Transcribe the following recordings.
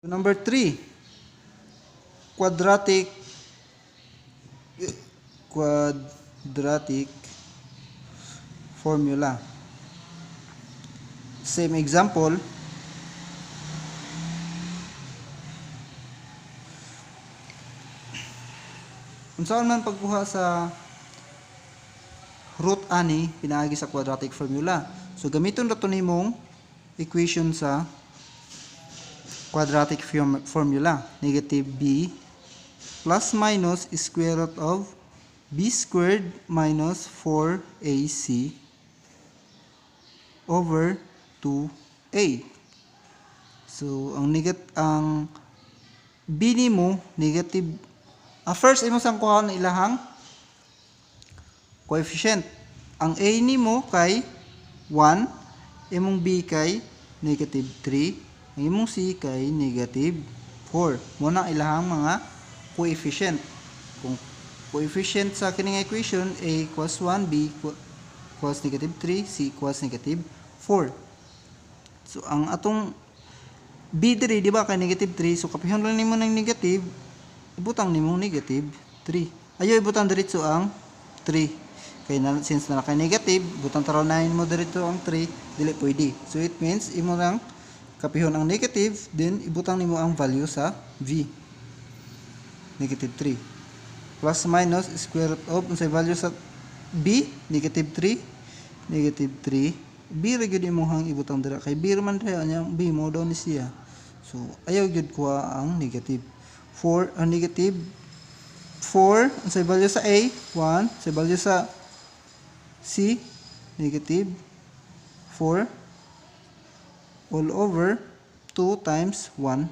Number 3, quadratic formula. Same example. Unsaon man pagkuha sa root ani pinaagi sa quadratic formula. So gamiton ra to nimong equation sa quadratic formula. Negative b plus minus square root of b squared minus 4ac over 2a. So ang b nimo negative. First imo sang kuha na ilahang coefficient. Ang a nimo kay 1, imong b kay negative 3, ang imong c kay negative 4. Muna ilahang mga coefficient. Kung coefficient sa kining equation, a equals 1, b equals negative 3, c equals negative 4. So ang atong b diri di ba kay negative 3, so kapihon lang nimo ng negative, ibutang nimo negative 3. Ayo ibutang diretso ang 3. Kay since na kay negative, butang taraw na mo diretso ang 3, dili pwede. So it means imo lang kapihon ang negative, then ibutang nimo ang value sa v. Negative 3. Plus minus square root of unsay value sa b, negative 3, negative 3. B ra gyud imong ibutang dira kay b man dira nya b mo daw ni siya. So ayaw gyud kuha ang negative 4, ang negative 4 unsay value sa a 1, unsay value sa c negative 4 all over 2 times 1.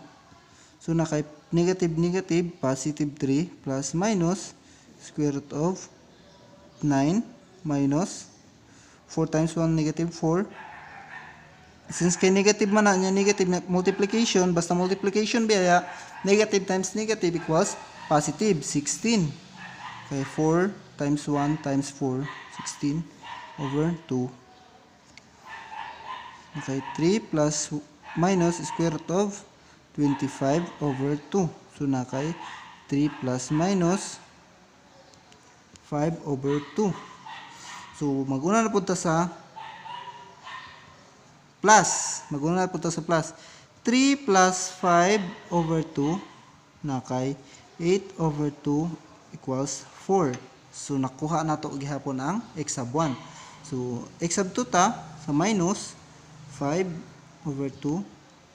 So na kay negative negative positive 3 plus minus square root of 9 minus 4 times 1 negative 4. Since kay negative man na niya, negative multiplication, basta multiplication biya, negative times negative equals positive 16. Kay 4 times 1 times 4, 16 over 2. Okay, 3 plus minus square root of 25 over 2. So na kay 3 plus minus 5 over 2. So maguna na punta sa plus. Maguna na punta sa plus. 3 plus 5 over 2 na kay 8 over 2 equals 4. So nakuha na to gihapon ang x sub 1. So x sub 2 ta sa minus 5 over 2.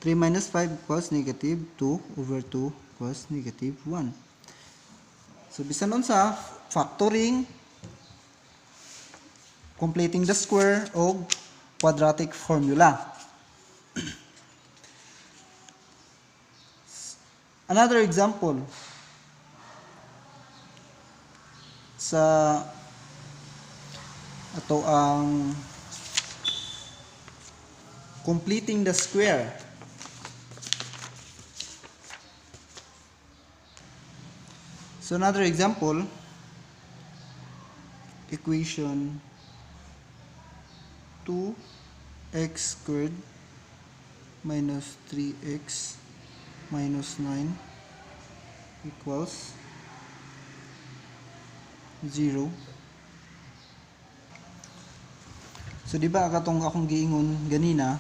3 minus 5 equals negative 2 over 2 equals negative 1. So bisan nun sa factoring, completing the square o quadratic formula. Another example sa ato ang completing the square. So another example, equation 2x squared minus 3x minus 9 equals 0. So di ba katong akong giingon ganina,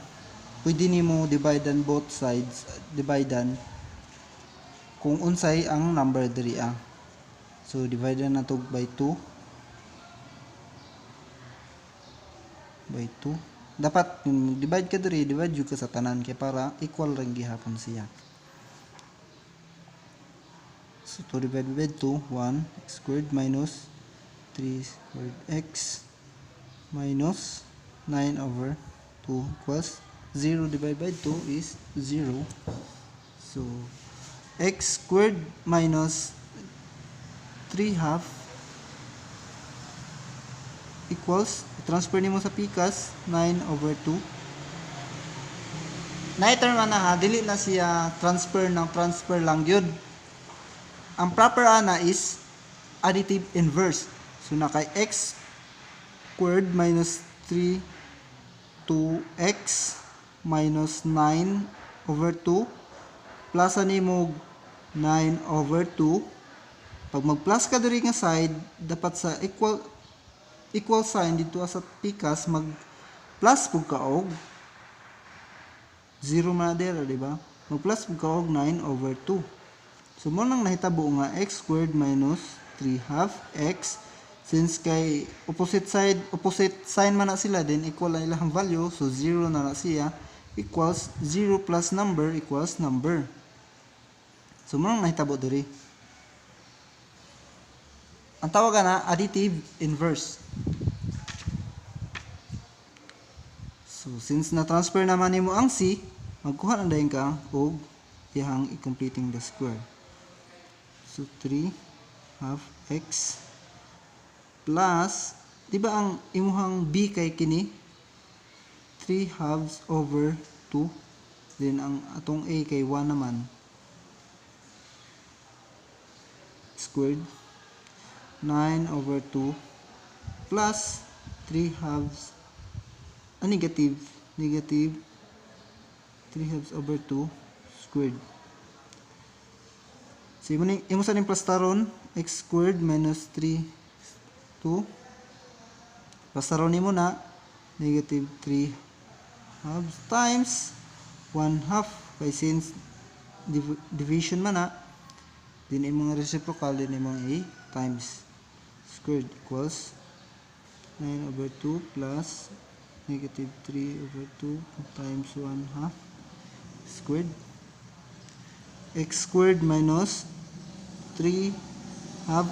pwede nimo dividean both sides, dividean kung unsay ang number diri ah. So dividean nato by 2. By 2. Dapat yung divide ka diri, divide jud ka sa tanan kay para equal ra gihapon siya. So 2 divided by 2, 1 x squared minus 3 squared x minus 9 over 2 equals 0 divided by 2 is 0. So x squared minus 3 half equals, transfer nimo sa pikas 9 over 2. Na-term ana ha, dili na siya transfer lang gyud. Ang proper ana is additive inverse. So na kay x squared minus 3 2x minus 9 over 2 plus nimo 9/2. Pag mag-plus ka diri nga side, dapat sa equal sign dito sa pikas mag-plus pug ka og 0 man dira, di ba? Mag-plus pug ka og 9/2. So mo nang nahitabo nga x squared minus 3/2 x. Since kay opposite sign man na sila, then equal na ilang value, so 0 na siya, equals 0 plus number equals number. So mo nang nahitabo diri. Ang tawag na additive inverse. So since na-transfer naman nimo ang c, magkuha na dayon ka og iyang i-completing the square. So 3/2 x plus, di ba ang imuhang b kay kini 3/2, then ang atong a kay 1 naman, squared 9/2 plus 3/2 negative 3/2 squared. So imo sa ning plus taron x squared minus 3/2 plus taron nimo na negative 3/2 times 1/2, kay since division man na, din imong reciprocal, din imong a times squared equals 9/2 plus negative 3/2 times 1/2 squared. X squared minus 3/2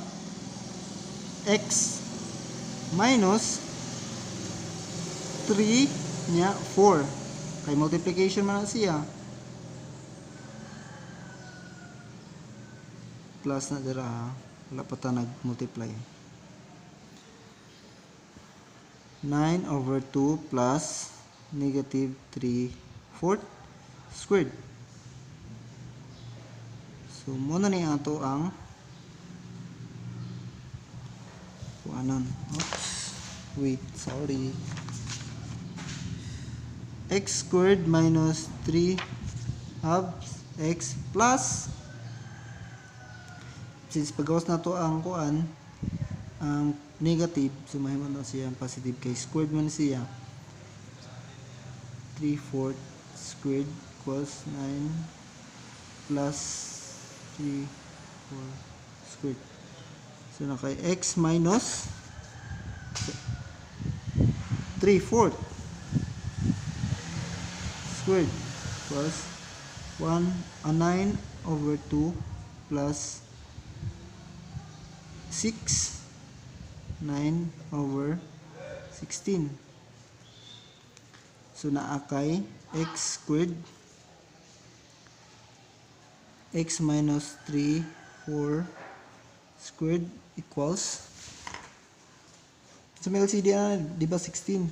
x minus 3 nya 4, kay multiplication man na siya, plus na dira, wala pa ta nag-multiply. 9/2 plus negative 3/4 squared. So muna ni ato ang kuanon. Oops, wait, sorry. X squared minus 3/2 x plus, since pagawas na to ang kuan ang negative, so mahimo na siya positive, kay squared man siya, 3/4 squared equals 9 plus 3/4 squared. So na kay x minus 3/4 squared equals 9/2 plus 6 9/16. So naa kay x squared x minus 3/4 squared equals, sa may LCD na, di ba 16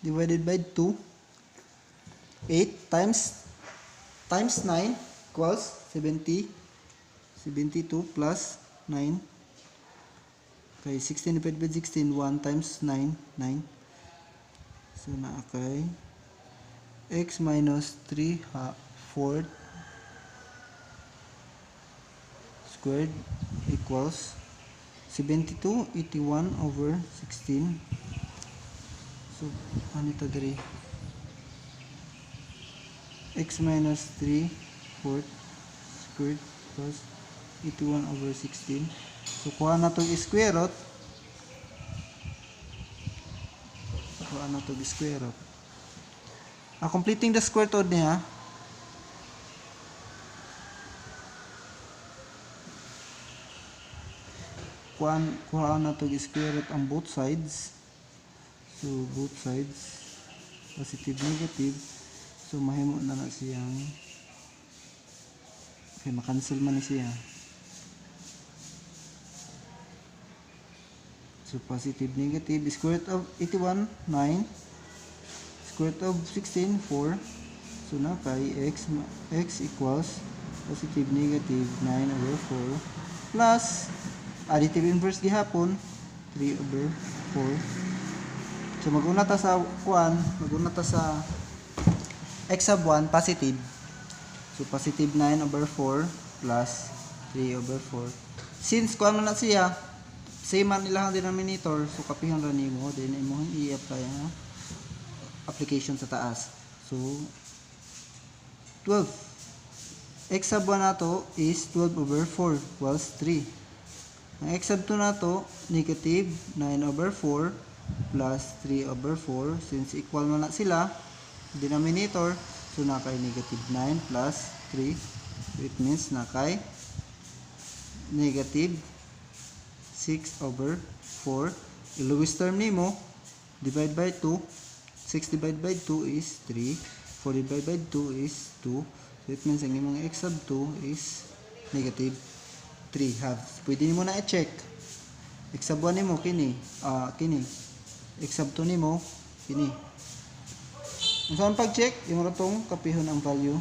divided by 2, 8 times 9 equals 72 plus 9, kay 16 divided by 16, 1 times 9, 9. So naa kay x minus 3/4 squared equals 72, 81/16. So ano ito diri? X minus 3/4 squared equals 81/16. So kuha na itong square root. Completing the square root niya, kuha na itong square root ang both sides. So both sides positive negative, so mahimo na siyang, okay, makancel man siya. So positive negative, square root of 81 9, square root of 16 4. So na kay x equals positive negative 9/4 plus additive inverse gihapon 3/4. So maguna ta sa x sub 1 positive, So positive 9 over 4 plus 3 over 4. Since kuan man na siya, same man ilang denominator, so kapihon ra nimo then imong i-apply ang application sa taas. So 12. X sub 1 nato is 12 over 4 equals 3. Ang x sub 2 nato negative 9 over 4 plus 3 over 4. Since equal man na sila denominator, so nakay negative 9 plus 3. So it means nakay negative 6 over 4. I-lowest term nimo, divide by 2. 6 divided by 2 is 3. 4 divided by 2 is 2. So it means ang imong x sub 2 is negative 3 halves. Pwede nimo na i-check. X sub 1 nimo kini, kini. X sub 2 nimo kini. Kung saan pag-check, imo ra tong kapihon ang value.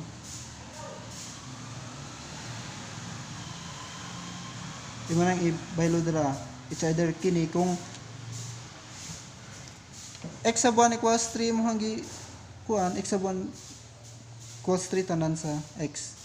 Imo nang i-baylo dira. It's either kini kung x sub 1 equals 3 mo hanggi kuan, x sub 1 equals 3 tanan sa x.